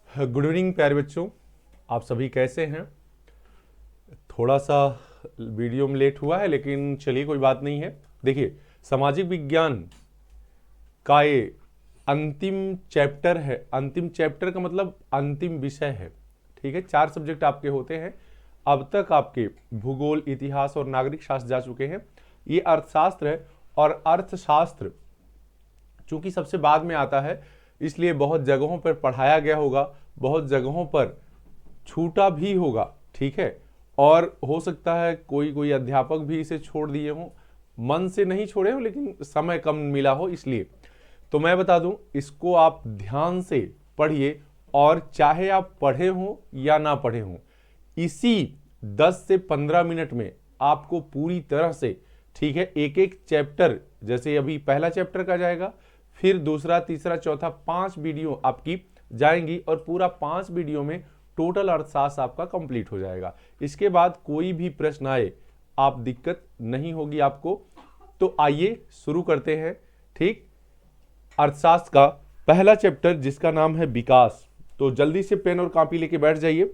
Good evening प्यारे बच्चों, आप सभी कैसे हैं। थोड़ा सा वीडियो में लेट हुआ है, लेकिन चलिए कोई बात नहीं है। देखिए, सामाजिक विज्ञान का ये अंतिम चैप्टर है। अंतिम चैप्टर का मतलब अंतिम विषय है। ठीक है, 4 सब्जेक्ट आपके होते हैं। अब तक आपके भूगोल, इतिहास और नागरिक शास्त्र जा चुके हैं। ये अर्थशास्त्र है, और अर्थशास्त्र चूंकि सबसे बाद में आता है, इसलिए बहुत जगहों पर पढ़ाया गया होगा, बहुत जगहों पर छूटा भी होगा। ठीक है, और हो सकता है कोई कोई अध्यापक भी इसे छोड़ दिए हों, मन से नहीं छोड़े हों, लेकिन समय कम मिला हो इसलिए। तो मैं बता दूं, इसको आप ध्यान से पढ़िए, और चाहे आप पढ़े हों या ना पढ़े हों, इसी 10 से 15 मिनट में आपको पूरी तरह से, ठीक है, एक एक चैप्टर, जैसे अभी पहला चैप्टर का जाएगा, फिर दूसरा, तीसरा, चौथा, 5 वीडियो आपकी जाएंगी, और पूरा 5 वीडियो में टोटल अर्थशास्त्र आपका कंप्लीट हो जाएगा। इसके बाद कोई भी प्रश्न आए, आप दिक्कत नहीं होगी आपको। तो आइए शुरू करते हैं। ठीक, अर्थशास्त्र का पहला चैप्टर जिसका नाम है विकास। तो जल्दी से पेन और कॉपी लेके बैठ जाइए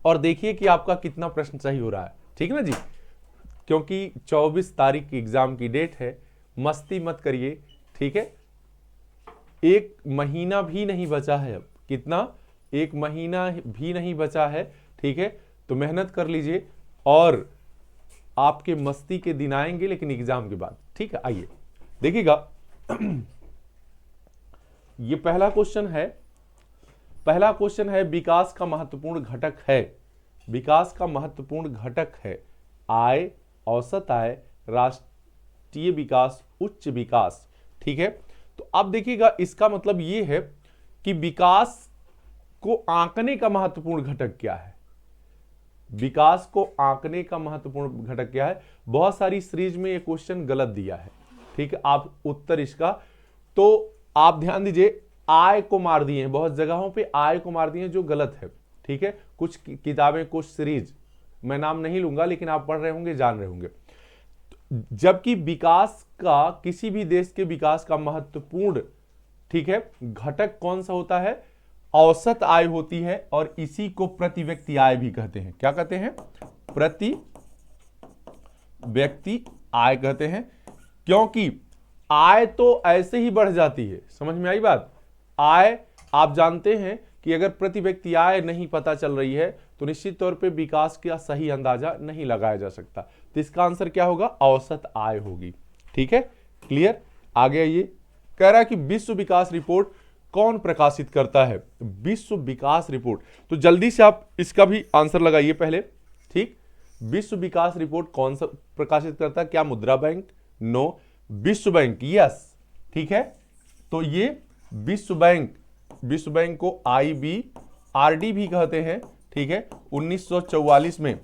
और देखिए कि आपका कितना प्रश्न सही हो रहा है। ठीक है ना जी, क्योंकि 24 तारीख की एग्जाम की डेट है, मस्ती मत करिए। ठीक है, एक महीना भी नहीं बचा है अब। कितना? एक महीना भी नहीं बचा है। ठीक है, तो मेहनत कर लीजिए, और आपके मस्ती के दिन आएंगे, लेकिन एग्जाम के बाद। ठीक है, आइए देखिएगा। ये पहला क्वेश्चन है। पहला क्वेश्चन है, विकास का महत्वपूर्ण घटक है। विकास का महत्वपूर्ण घटक है आय, औसत आय, राष्ट्रीय विकास, उच्च विकास। ठीक है, तो अब देखिएगा, इसका मतलब ये है कि विकास को आंकने का महत्वपूर्ण घटक क्या है। विकास को आंकने का महत्वपूर्ण घटक क्या है। बहुत सारी सीरीज में ये क्वेश्चन गलत दिया है। ठीक है, आप उत्तर इसका, तो आप ध्यान दीजिए, आय को मार दिए हैं, बहुत जगहों पे आय को मार दिए हैं, जो गलत है। ठीक है, कुछ किताबें, कुछ सीरीज, मैं नाम नहीं लूंगा, लेकिन आप पढ़ रहे होंगे, जान रहे होंगे। जबकि विकास का, किसी भी देश के विकास का महत्वपूर्ण, ठीक है, घटक कौन सा होता है? औसत आय होती है, और इसी को प्रति व्यक्ति आय भी कहते हैं। क्या कहते हैं? प्रति व्यक्ति आय कहते हैं, क्योंकि आय तो ऐसे ही बढ़ जाती है। समझ में आई बात? आय, आप जानते हैं कि अगर प्रति व्यक्ति आय नहीं पता चल रही है, तो निश्चित तौर पे विकास का सही अंदाजा नहीं लगाया जा सकता। तो इसका आंसर क्या होगा? औसत आय होगी। ठीक है, क्लियर? आगे आइए। कह रहा है कि विश्व विकास रिपोर्ट कौन प्रकाशित करता है? विश्व विकास रिपोर्ट, तो जल्दी से आप इसका भी आंसर लगाइए पहले। ठीक, विश्व विकास रिपोर्ट कौन सा प्रकाशित करता है? क्या मुद्रा बैंक? नो, विश्व बैंक। यस, ठीक है, तो ये विश्व बैंक, विश्व बैंक को IBRD भी कहते हैं। ठीक है, 1944 में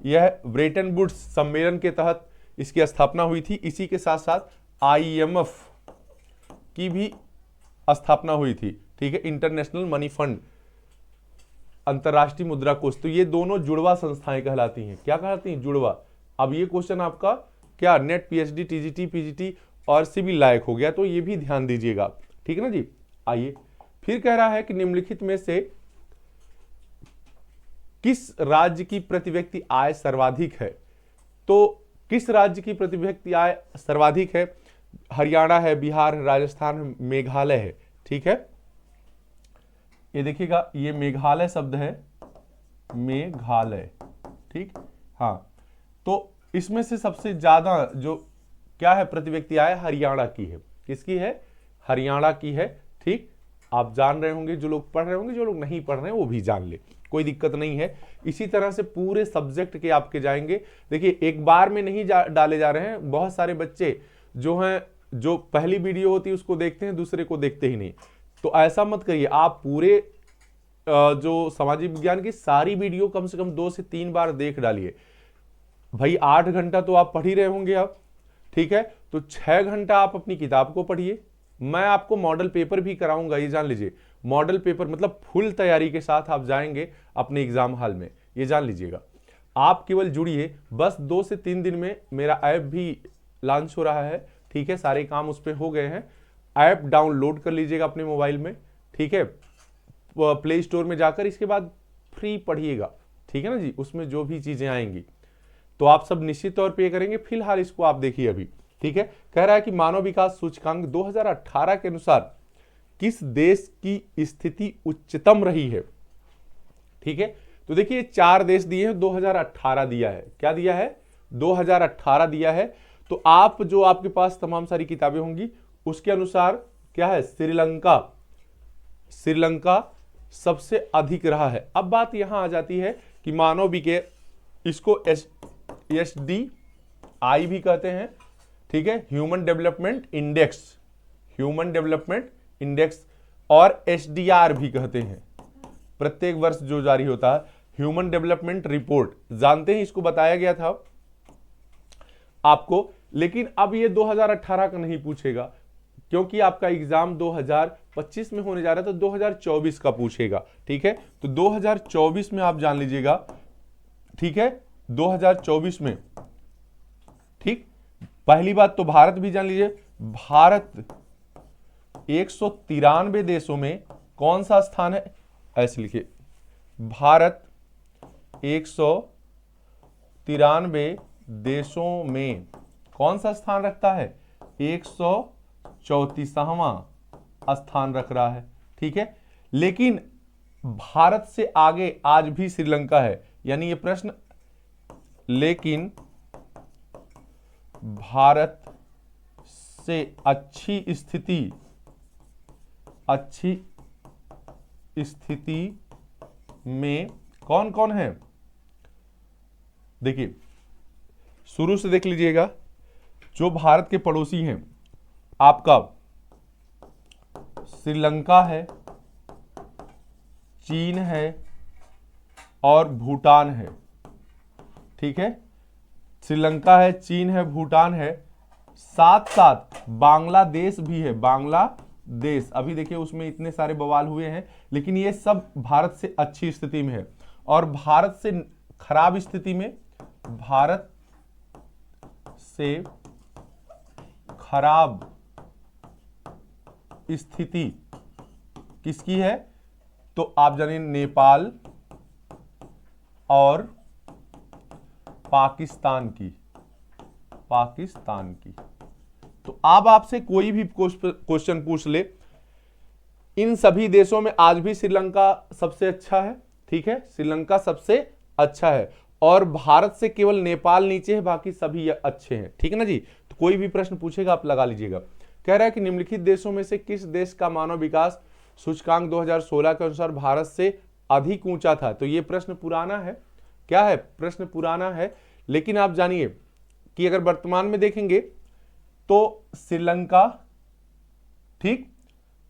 यह ब्रेटन वुड्स सम्मेलन के तहत इसकी स्थापना हुई थी। इसी के साथ साथ IMF की भी स्थापना हुई थी। ठीक है, इंटरनेशनल मनी फंड, अंतरराष्ट्रीय मुद्रा कोष। तो ये दोनों जुड़वा संस्थाएं कहलाती हैं। क्या कहलाती हैं? जुड़वा। अब ये क्वेश्चन आपका क्या नेट, PhD, TGT, PGT और सिविल लायक हो गया, तो ये भी ध्यान दीजिएगा। ठीक है ना जी, आइए फिर कह रहा है कि निम्नलिखित में से किस राज्य की प्रति व्यक्ति आय सर्वाधिक है? तो किस राज्य की प्रति व्यक्ति आय सर्वाधिक है? हरियाणा है, बिहार है, राजस्थान है, मेघालय है। ठीक है, ये देखिएगा, ये मेघालय शब्द है, मेघालय। ठीक, हाँ, तो इसमें से सबसे ज्यादा जो क्या है प्रति व्यक्ति आय, हरियाणा की है। किसकी है? हरियाणा की है। ठीक, आप जान रहे होंगे, जो लोग पढ़ रहे होंगे, जो लोग नहीं पढ़ रहे हैं वो भी जान ले, कोई दिक्कत नहीं है। इसी तरह से पूरे सब्जेक्ट के आपके जाएंगे। देखिए, एक बार में नहीं डाले जा रहे हैं। बहुत सारे बच्चे जो हैं, जो पहली वीडियो होती है उसको देखते हैं, दूसरे को देखते ही नहीं। तो ऐसा मत करिए, आप पूरे जो सामाजिक विज्ञान की सारी वीडियो कम से कम 2 से 3 बार देख डालिए। भाई 8 घंटा तो आप पढ़ ही रहे होंगे आप। ठीक है, तो 6 घंटा आप अपनी किताब को पढ़िए। मैं आपको मॉडल पेपर भी कराऊंगा, ये जान लीजिए। मॉडल पेपर मतलब फुल तैयारी के साथ आप जाएंगे अपने एग्जाम हॉल में, ये जान लीजिएगा। आप केवल जुड़िए, बस 2 से 3 दिन में मेरा ऐप भी लॉन्च हो रहा है। ठीक है, सारे काम उस पर हो गए हैं। ऐप डाउनलोड कर लीजिएगा अपने मोबाइल में। ठीक है, प्ले स्टोर में जाकर इसके बाद फ्री पढ़िएगा, ठीक है ना जी, उसमें जो भी चीजें आएंगी तो आप सब निश्चित तौर पे करेंगे। फिलहाल इसको आप देखिए अभी, ठीक है। कह रहा है कि मानव विकास सूचकांक 2018 के अनुसार किस देश की स्थिति उच्चतम रही है, ठीक है। तो देखिए 4 देश दिए हैं, 2018 दिया है, क्या दिया है, 2018 दिया है। तो आप जो आपके पास तमाम सारी किताबें होंगी उसके अनुसार क्या है, श्रीलंका, श्रीलंका सबसे अधिक रहा है। अब बात यहां आ जाती है कि मानव विकास, इसको SDI भी कहते हैं, ठीक है, human development index, human development index, और SDR भी कहते हैं, प्रत्येक वर्ष जो जारी होता है ह्यूमन डेवलपमेंट रिपोर्ट, जानते हैं, इसको बताया गया था आपको। लेकिन अब ये 2018 का नहीं पूछेगा क्योंकि आपका एग्जाम 2025 में होने जा रहा है, तो 2024 का पूछेगा, ठीक है। तो 2024 में आप जान लीजिएगा, ठीक है, 2024 में, ठीक। पहली बात तो भारत भी जान लीजिए, भारत 193 देशों में कौन सा स्थान है, ऐसे लिखिए, भारत 193 देशों में कौन सा स्थान रखता है, 134वां स्थान रख रहा है, ठीक है। लेकिन भारत से आगे आज भी श्रीलंका है, यानी ये प्रश्न, लेकिन भारत से अच्छी स्थिति में कौन कौन है, देखिए शुरू से देख लीजिएगा, जो भारत के पड़ोसी हैं आपका श्रीलंका है, चीन है और भूटान है, ठीक है। श्रीलंका है, चीन है, भूटान है, साथ साथ बांग्लादेश भी है, बांग्लादेश, अभी देखिए उसमें इतने सारे बवाल हुए हैं, लेकिन ये सब भारत से अच्छी स्थिति में है। और भारत से खराब स्थिति में, भारत से खराब स्थिति किसकी है, तो आप जानिए नेपाल और पाकिस्तान की, पाकिस्तान की। तो अब आपसे कोई भी क्वेश्चन पूछ ले, इन सभी देशों में आज भी श्रीलंका सबसे अच्छा है, ठीक है, श्रीलंका सबसे अच्छा है, और भारत से केवल नेपाल नीचे है, बाकी सभी अच्छे हैं, ठीक है ना जी। तो कोई भी प्रश्न पूछेगा आप लगा लीजिएगा। कह रहा है कि निम्नलिखित देशों में से किस देश का मानव विकास सूचकांक 2016 के अनुसार भारत से अधिक ऊंचा था। तो ये प्रश्न पुराना है, क्या है, प्रश्न पुराना है, लेकिन आप जानिए कि अगर वर्तमान में देखेंगे तो श्रीलंका, ठीक,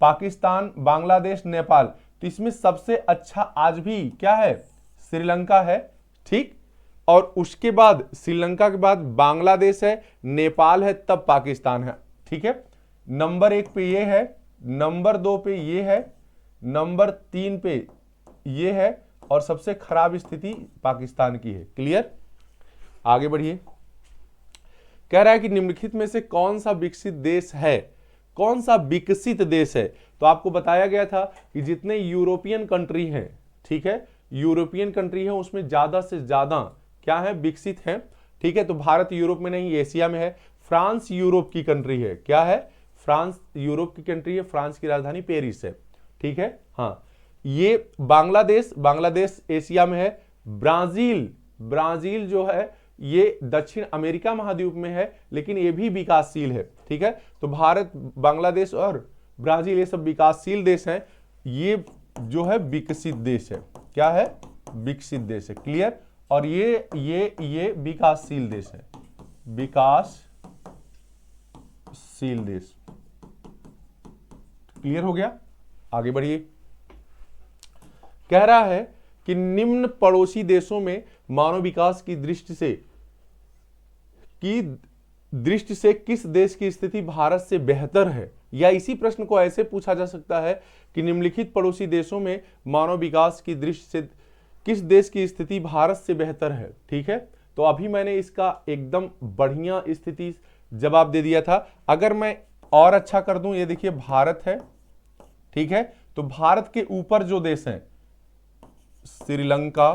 पाकिस्तान, बांग्लादेश, नेपाल, तो इसमें सबसे अच्छा आज भी क्या है, श्रीलंका है, ठीक। और उसके बाद श्रीलंका के बाद बांग्लादेश है, नेपाल है, तब पाकिस्तान है, ठीक है। नंबर 1 पे ये है, नंबर 2 पे ये है, नंबर 3 पे ये है, और सबसे खराब स्थिति पाकिस्तान की है। क्लियर, आगे बढ़िए। कह रहा है कि निम्नलिखित में से कौन सा विकसित देश है, कौन सा विकसित देश है। तो आपको बताया गया था कि जितने यूरोपियन कंट्री हैं, ठीक है, यूरोपियन कंट्री है, उसमें ज्यादा से ज्यादा क्या है, विकसित है, ठीक है। तो भारत यूरोप में नहीं, एशिया में है। फ्रांस यूरोप की कंट्री है, क्या है, फ्रांस यूरोप की कंट्री है, फ्रांस की राजधानी पेरिस है, ठीक है। हाँ, ये बांग्लादेश, बांग्लादेश एशिया में है। ब्राजील, ब्राजील जो है ये दक्षिण अमेरिका महाद्वीप में है, लेकिन ये भी विकासशील है, ठीक है। तो भारत, बांग्लादेश और ब्राजील ये सब विकासशील देश हैं, ये जो है विकसित देश है, क्या है, विकसित देश है। क्लियर, और ये विकासशील देश है, विकासशील देश। क्लियर हो गया, आगे बढ़िए। कह रहा है कि निम्न पड़ोसी देशों में मानव विकास की दृष्टि से किस देश की स्थिति भारत से बेहतर है, या इसी प्रश्न को ऐसे पूछा जा सकता है कि निम्नलिखित पड़ोसी देशों में मानव विकास की दृष्टि से किस देश की स्थिति भारत से बेहतर है, ठीक है। तो अभी मैंने इसका एकदम बढ़िया स्थिति जवाब दे दिया था। अगर मैं और अच्छा कर दूं, ये देखिए भारत है, ठीक है, तो भारत के ऊपर जो देश हैं, श्रीलंका,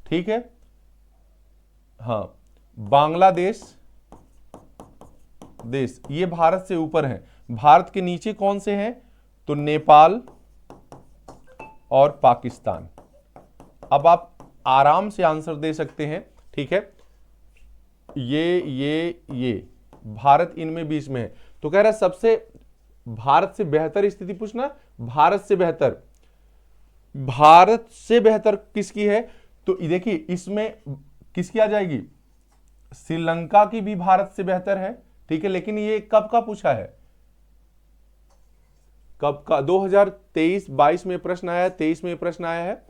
ठीक है, हाँ, बांग्लादेश देश, ये भारत से ऊपर हैं। भारत के नीचे कौन से हैं? तो नेपाल और पाकिस्तान। अब आप आराम से आंसर दे सकते हैं, ठीक है, ये भारत इनमें बीच में है। तो कह रहा है सबसे भारत से बेहतर स्थिति पूछना, भारत से बेहतर किसकी है? तो देखिए इसमें किसकी आ जाएगी? श्रीलंका की भी भारत से बेहतर है, ठीक है, लेकिन ये कब का पूछा है? कब का? 2023-22 में प्रश्न आया है, 23 में प्रश्न आया है।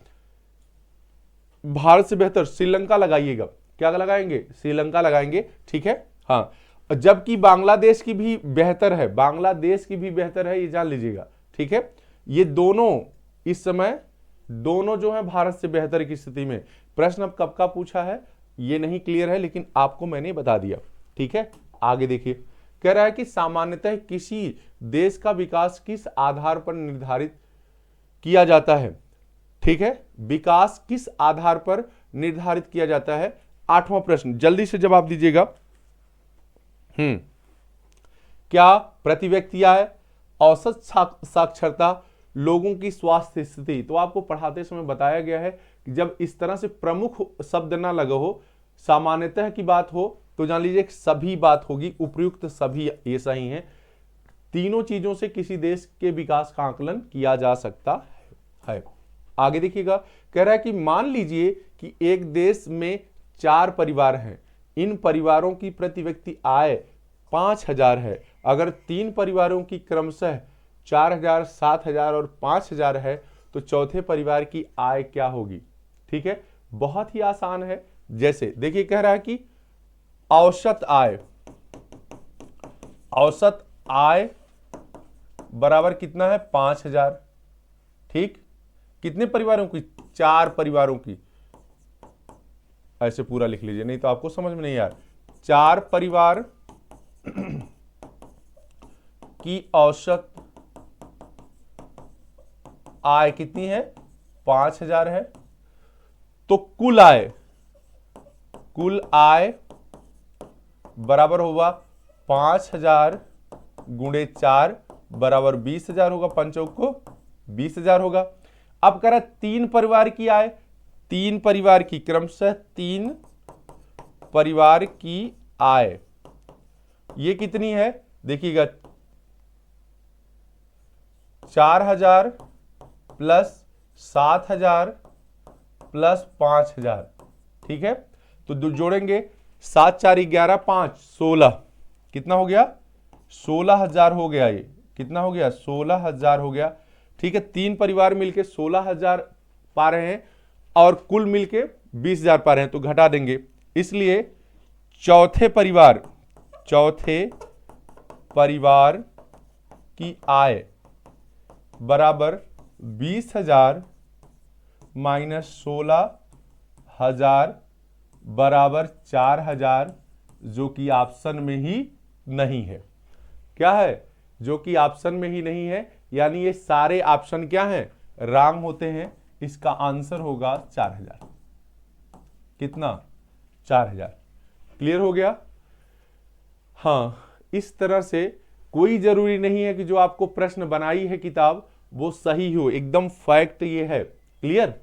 भारत से बेहतर श्रीलंका लगाइएगा। क्या लगाएंगे? श्रीलंका लगाएंगे, ठीक है, हाँ। जबकि बांग्लादेश की भी बेहतर है, बांग्लादेश की भी बेहतर है, ये जान लीजिएगा, ठीक है। ये दोनों इस समय दोनों जो है भारत से बेहतर की स्थिति में। प्रश्न अब कब का पूछा है ये नहीं क्लियर है, लेकिन आपको मैंने बता दिया, ठीक है। आगे देखिए, कह रहा है कि सामान्यतः किसी देश का विकास किस आधार पर निर्धारित किया जाता है, ठीक है, विकास किस आधार पर निर्धारित किया जाता है। 8वां प्रश्न, जल्दी से जवाब दीजिएगा। क्या प्रति व्यक्ति आय, औसत साक्षरता, लोगों की स्वास्थ्य स्थिति। तो आपको पढ़ाते समय बताया गया है कि जब इस तरह से प्रमुख शब्द ना लगा हो, सामान्यतः की बात हो, तो जान लीजिए सभी बात होगी, उपयुक्त सभी ये सही है। तीनों चीजों से किसी देश के विकास का आकलन किया जा सकता है। आगे देखिएगा, कह रहा है कि मान लीजिए कि एक देश में 4 परिवार हैं, इन परिवारों की प्रति व्यक्ति आय 5,000 है। अगर 3 परिवारों की क्रमशः 4,000, 7,000 और 5,000 है, तो चौथे परिवार की आय क्या होगी? ठीक है, बहुत ही आसान है। जैसे देखिए, कह रहा है कि औसत आय बराबर कितना है? 5,000, ठीक। कितने परिवारों की? 4 परिवारों की। ऐसे पूरा लिख लीजिए, नहीं तो आपको समझ में नहीं आ रहा। 4 परिवार की औसत आय कितनी है? 5,000 है। तो कुल आय बराबर होगा 5,000 गुणे 4 बराबर 20,000 होगा। पंचौक को 20,000 होगा। अब कह रहा 3 परिवार की आय, 3 परिवार की, क्रमशः 3 परिवार की आय ये कितनी है? देखिएगा, 4,000 प्लस 7,000 प्लस 5,000, ठीक है। तो जोड़ेंगे, 7 4 11 5 16, कितना हो गया? 16,000 हो गया। ये कितना हो गया? 16,000 हो गया, ठीक है। 3 परिवार मिलके 16,000 पा रहे हैं और कुल मिलके 20,000 पा रहे हैं, तो घटा देंगे। इसलिए चौथे परिवार की आय बराबर 20,000 माइनस 16,000 बराबर 4,000, जो कि ऑप्शन में ही नहीं है। क्या है? जो कि ऑप्शन में ही नहीं है, यानी ये सारे ऑप्शन क्या हैं? रॉन्ग होते हैं। इसका आंसर होगा 4,000। कितना? 4,000। क्लियर हो गया? हाँ, इस तरह से कोई जरूरी नहीं है कि जो आपको प्रश्न बनाई है किताब वो सही हो, एकदम फैक्ट ये है। क्लियर?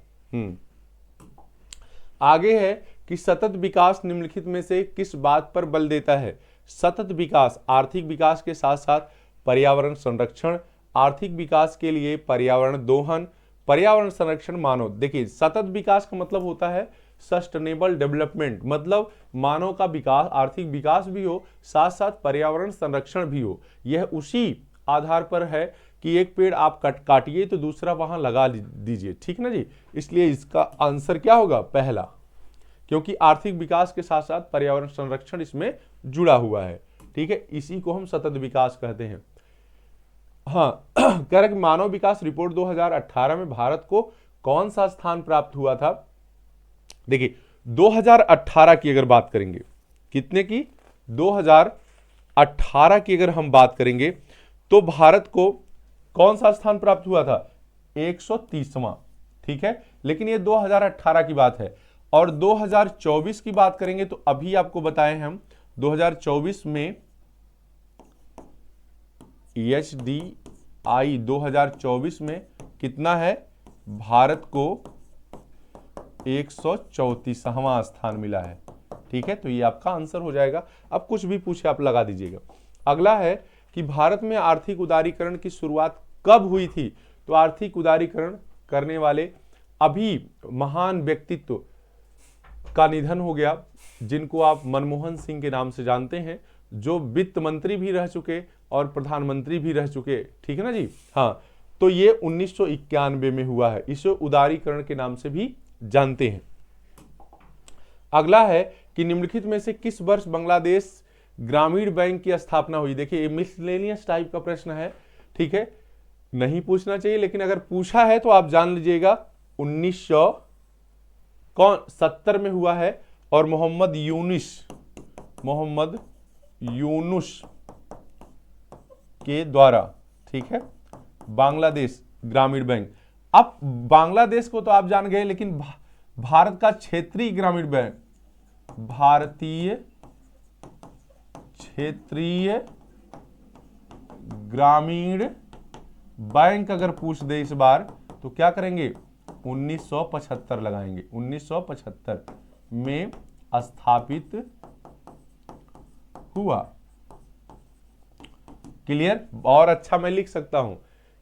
आगे है कि सतत विकास निम्नलिखित में से किस बात पर बल देता है? सतत विकास आर्थिक विकास के साथ साथ पर्यावरण संरक्षण, आर्थिक विकास के लिए पर्यावरण दोहन, पर्यावरण संरक्षण मानव। देखिए, सतत विकास का मतलब होता है सस्टेनेबल डेवलपमेंट, मतलब मानव का विकास, आर्थिक विकास भी हो, साथ साथ पर्यावरण संरक्षण भी हो। यह उसी आधार पर है कि एक पेड़ आप काटिए तो दूसरा वहां लगा दीजिए, ठीक ना जी। इसलिए इसका आंसर क्या होगा? पहला, क्योंकि आर्थिक विकास के साथ साथ पर्यावरण संरक्षण इसमें जुड़ा हुआ है, ठीक है। इसी को हम सतत विकास कहते हैं। हाँ, कह रहा कि मानव विकास रिपोर्ट 2018 में भारत को कौन सा स्थान प्राप्त हुआ था? देखिए, 2018 की अगर बात करेंगे, कितने की? 2018 की अगर हम बात करेंगे तो भारत को कौन सा स्थान प्राप्त हुआ था? 130वां। ठीक है, लेकिन ये 2018 की बात है। और 2024 की बात करेंगे तो अभी आपको बताएं हम 2024 में HDI 2024 में कितना है? भारत को 134वां स्थान मिला है। ठीक है, तो ये आपका आंसर हो जाएगा। अब कुछ भी पूछे आप लगा दीजिएगा। अगला है कि भारत में आर्थिक उदारीकरण की शुरुआत कब हुई थी? तो आर्थिक उदारीकरण करने वाले अभी महान व्यक्तित्व का निधन हो गया, जिनको आप मनमोहन सिंह के नाम से जानते हैं, जो वित्त मंत्री भी रह चुके और प्रधानमंत्री भी रह चुके। ठीक है ना जी? हाँ, तो ये 1991 में हुआ है। इसे उदारीकरण के नाम से भी जानते हैं। अगला है कि निम्नलिखित में से किस वर्ष बांग्लादेश ग्रामीण बैंक की स्थापना हुई? देखिए, ये मिसलेनियस टाइप का प्रश्न है। ठीक है, नहीं पूछना चाहिए, लेकिन अगर पूछा है तो आप जान लीजिएगा 1970 में हुआ है। और मोहम्मद यूनुस के द्वारा, ठीक है, बांग्लादेश ग्रामीण बैंक। अब बांग्लादेश को तो आप जान गए, लेकिन भारत का क्षेत्रीय ग्रामीण बैंक, भारतीय क्षेत्रीय ग्रामीण बैंक अगर पूछ दे इस बार तो क्या करेंगे? 1975 लगाएंगे। 1975 में स्थापित हुआ। क्लियर? और अच्छा मैं लिख सकता हूं,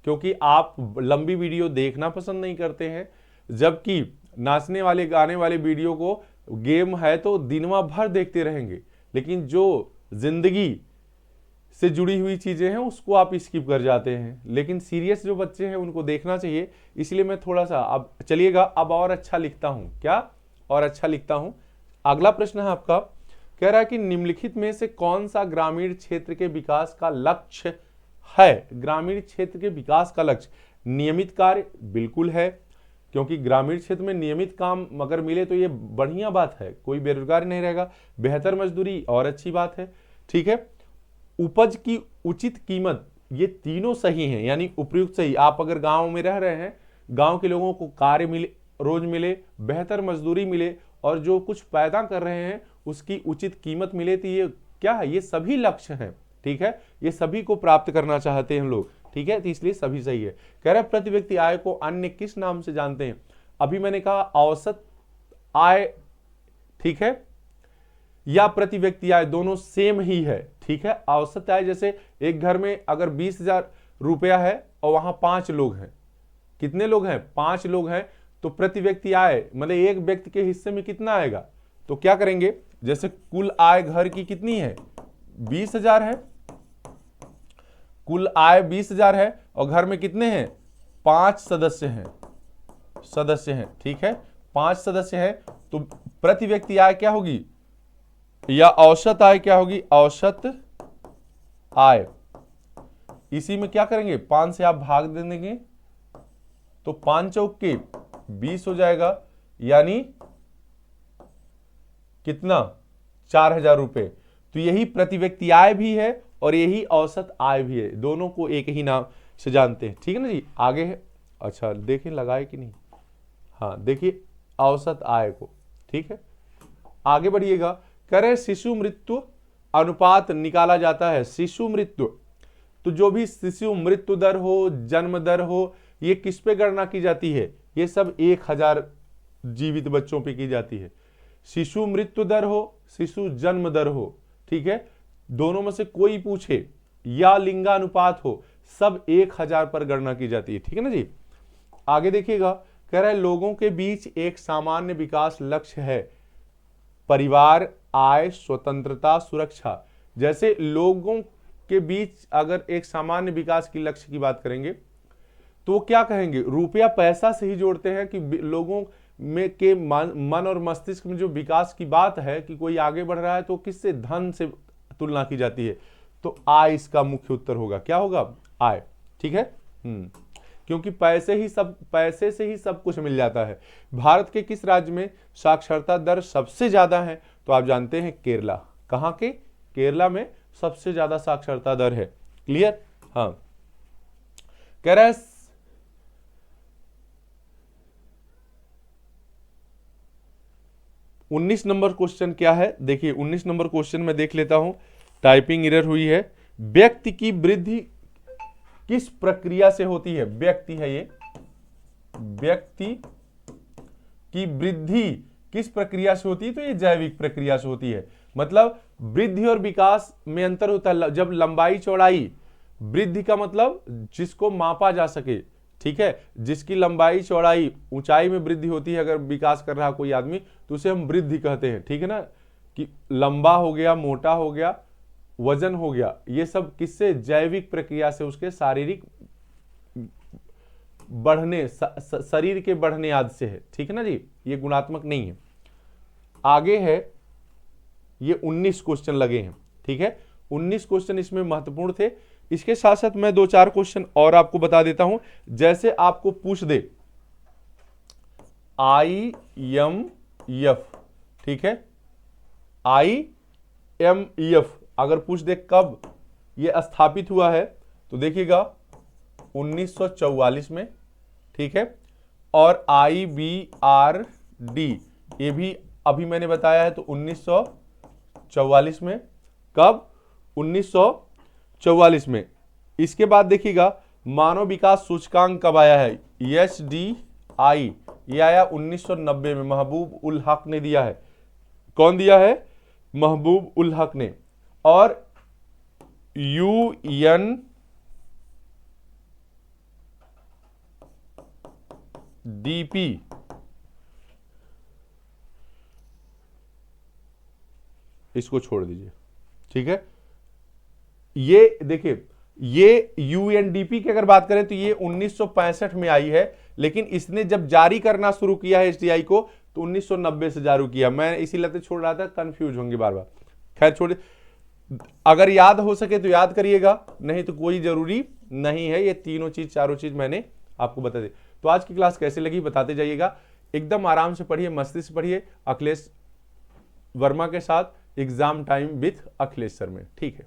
क्योंकि आप लंबी वीडियो देखना पसंद नहीं करते हैं, जबकि नाचने वाले गाने वाले वीडियो को गेम है तो दिनवा भर देखते रहेंगे, लेकिन जो जिंदगी से जुड़ी हुई चीजें हैं उसको आप स्किप कर जाते हैं। लेकिन सीरियस जो बच्चे हैं उनको देखना चाहिए, इसलिए मैं थोड़ा सा, अब चलिएगा, अब और अच्छा लिखता हूं। क्या? और अच्छा लिखता हूं। अगला प्रश्न है आपका, कह रहा है कि निम्नलिखित में से कौन सा ग्रामीण क्षेत्र के विकास का लक्ष्य है? ग्रामीण क्षेत्र के विकास का लक्ष्य नियमित कार्य बिल्कुल है, क्योंकि ग्रामीण क्षेत्र में नियमित काम अगर मिले तो ये बढ़िया बात है, कोई बेरोजगार नहीं रहेगा। बेहतर मजदूरी और अच्छी बात है। ठीक है, उपज की उचित कीमत, ये तीनों सही हैं, यानी उपयुक्त सही। आप अगर गांव में रह रहे हैं, गांव के लोगों को कार्य मिले, रोज मिले, बेहतर मजदूरी मिले, और जो कुछ पैदा कर रहे हैं उसकी उचित कीमत मिले, तो ये क्या है? ये सभी लक्ष्य हैं। ठीक है, ये सभी को प्राप्त करना चाहते हैं हम लोग। ठीक है, तो इसलिए सभी सही है। कह रहा है प्रति व्यक्ति आय को अन्य किस नाम से जानते हैं? अभी मैंने कहा औसत आय, ठीक है, या प्रति व्यक्ति आय, दोनों सेम ही है। ठीक है, औसत आय, जैसे एक घर में अगर 20,000 रुपया है और वहां 5 लोग हैं, कितने लोग हैं? 5 लोग हैं, तो प्रति व्यक्ति आय मतलब एक व्यक्ति के हिस्से में कितना आएगा? तो क्या करेंगे, जैसे कुल आय घर की कितनी है? 20,000 है। कुल आय 20,000 है और घर में कितने हैं? 5 सदस्य हैं। ठीक है, 5 सदस्य हैं, तो प्रति व्यक्ति आय क्या होगी, या औसत आय क्या होगी? औसत आय। इसी में क्या करेंगे, 5 से आप भाग दे देंगे तो 5 चौक के 20 हो जाएगा, यानी कितना? 4,000 रुपए। तो यही प्रति व्यक्ति आय भी है और यही औसत आय भी है, दोनों को एक ही नाम से जानते हैं। ठीक है ना जी? आगे है, अच्छा देखें लगाए कि नहीं, हाँ देखिए औसत आय को। ठीक है, आगे बढ़िएगा। कह रहे शिशु मृत्यु अनुपात निकाला जाता है। शिशु मृत्यु, तो जो भी शिशु मृत्यु दर हो, जन्म दर हो, ये किस पे गणना की जाती है? ये सब 1000 जीवित बच्चों पे की जाती है। शिशु मृत्यु दर हो, शिशु जन्म दर हो, ठीक है, दोनों में से कोई पूछे, या लिंगानुपात हो, सब 1000 पर गणना की जाती है। ठीक है ना जी? आगे देखिएगा, कह रहा है लोगों के बीच एक सामान्य विकास लक्ष्य है, परिवार, आय, स्वतंत्रता, सुरक्षा। जैसे लोगों के बीच अगर एक सामान्य विकास की लक्ष्य की बात करेंगे तो क्या कहेंगे? रुपया पैसा से ही जोड़ते हैं कि लोगों में के मन और मस्तिष्क में जो विकास की बात है कि कोई आगे बढ़ रहा है तो किससे? धन से तुलना की जाती है। तो आय इसका मुख्य उत्तर होगा। क्या होगा? आय। ठीक है, क्योंकि पैसे से ही सब कुछ मिल जाता है। भारत के किस राज्य में साक्षरता दर सबसे ज्यादा है? तो आप जानते हैं केरला। कहां के? केरला में सबसे ज्यादा साक्षरता दर है। क्लियर? हाँ। कह रहा है 19 नंबर क्वेश्चन क्या है, देखिए 19 नंबर क्वेश्चन में देख लेता हूं, टाइपिंग एरर हुई है। व्यक्ति की वृद्धि किस प्रक्रिया से होती है? व्यक्ति है ये, व्यक्ति की वृद्धि किस प्रक्रिया से होती है? तो ये जैविक प्रक्रिया से होती है। मतलब वृद्धि और विकास में अंतर होता है। जब लंबाई चौड़ाई, वृद्धि का मतलब जिसको मापा जा सके, ठीक है, जिसकी लंबाई चौड़ाई ऊंचाई में वृद्धि होती है, अगर विकास कर रहा कोई आदमी तो उसे हम वृद्धि कहते हैं, ठीक है ना, कि लंबा हो गया, मोटा हो गया, वजन हो गया, ये सब किससे? जैविक प्रक्रिया से, उसके शारीरिक बढ़ने, शरीर के बढ़ने आदि से है, ठीक है ना जी, ये गुणात्मक नहीं है। आगे है, ये 19 क्वेश्चन लगे हैं, ठीक है, 19 क्वेश्चन इसमें महत्वपूर्ण थे। इसके साथ साथ मैं 2-4 क्वेश्चन और आपको बता देता हूं। जैसे आपको पूछ दे IMF, ठीक है, IMF अगर पूछ दे कब यह स्थापित हुआ है, तो देखिएगा 1944 में, ठीक है, और IBRD ये भी अभी मैंने बताया है, तो 1944 में। कब? 1944 में। इसके बाद देखिएगा मानव विकास सूचकांक कब आया है? SDI ये आया 1990 में, महबूब उल हक ने दिया है। कौन दिया है? महबूब उल हक ने। और UNDP इसको छोड़ दीजिए, ठीक है। ये देखिए, ये UNDP की अगर बात करें तो ये 1965 में आई है, लेकिन इसने जब जारी करना शुरू किया है SDI को तो 1990 से जारी किया। मैं इसीलिए छोड़ रहा था, कंफ्यूज होंगे बार बार। खैर छोड़िए, अगर याद हो सके तो याद करिएगा, नहीं तो कोई जरूरी नहीं है। ये तीनों चीज, चारों चीज मैंने आपको बता दी। तो आज की क्लास कैसे लगी बताते जाइएगा। एकदम आराम से पढ़िए, मस्ती से पढ़िए, अखिलेश वर्मा के साथ exam time with Akhilesh sir में, ठीक है।